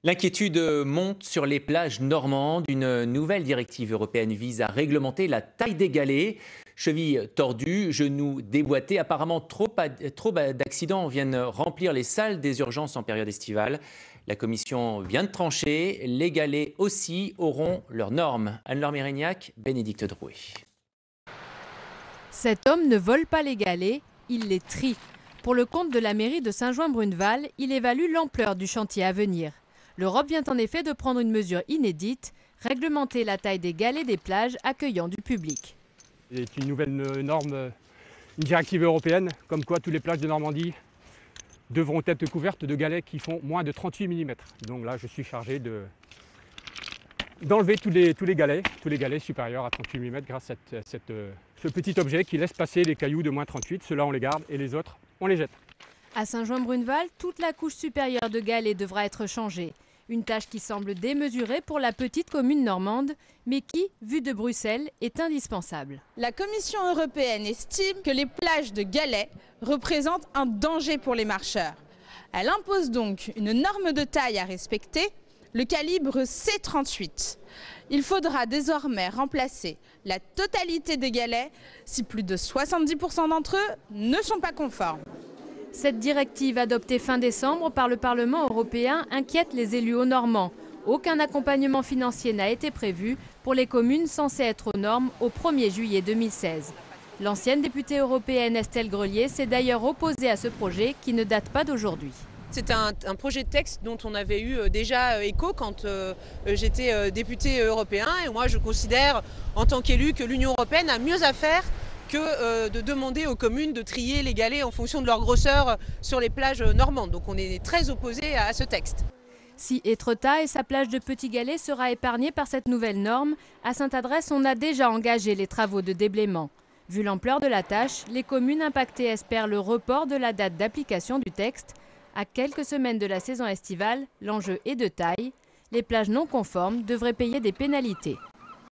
L'inquiétude monte sur les plages normandes. Une nouvelle directive européenne vise à réglementer la taille des galets. Chevilles tordues, genoux déboîtés. Apparemment, trop d'accidents viennent remplir les salles des urgences en période estivale. La commission vient de trancher. Les galets aussi auront leurs normes. Anne-Laure Mérignac, Bénédicte Drouet. Cet homme ne vole pas les galets, il les trie. Pour le compte de la mairie de Saint-Jouin-Bruneval, il évalue l'ampleur du chantier à venir. L'Europe vient en effet de prendre une mesure inédite, réglementer la taille des galets des plages accueillant du public. C'est une nouvelle norme, une directive européenne, comme quoi toutes les plages de Normandie devront être couvertes de galets qui font moins de 38 mm. Donc là, je suis chargé d'enlever tous les galets supérieurs à 38 mm grâce à ce petit objet qui laisse passer les cailloux de moins 38. Ceux-là, on les garde et les autres, on les jette. À Saint-Jouin-Bruneval, toute la couche supérieure de galets devra être changée. Une tâche qui semble démesurée pour la petite commune normande, mais qui, vue de Bruxelles, est indispensable. La Commission européenne estime que les plages de galets représentent un danger pour les marcheurs. Elle impose donc une norme de taille à respecter, le calibre C38. Il faudra désormais remplacer la totalité des galets si plus de 70% d'entre eux ne sont pas conformes. Cette directive adoptée fin décembre par le Parlement européen inquiète les élus haut-normands. Aucun accompagnement financier n'a été prévu pour les communes censées être aux normes au 1er juillet 2016. L'ancienne députée européenne Estelle Grelier s'est d'ailleurs opposée à ce projet qui ne date pas d'aujourd'hui. C'est un projet de texte dont on avait eu déjà écho quand j'étais député européen. Et moi, je considère en tant qu'élu que l'Union européenne a mieux à faire que de demander aux communes de trier les galets en fonction de leur grosseur sur les plages normandes. Donc on est très opposé à ce texte. Si Étretat et sa plage de Petits Galets sera épargnée par cette nouvelle norme, à Sainte-Adresse, on a déjà engagé les travaux de déblaiement. Vu l'ampleur de la tâche, les communes impactées espèrent le report de la date d'application du texte. À quelques semaines de la saison estivale, l'enjeu est de taille. Les plages non conformes devraient payer des pénalités.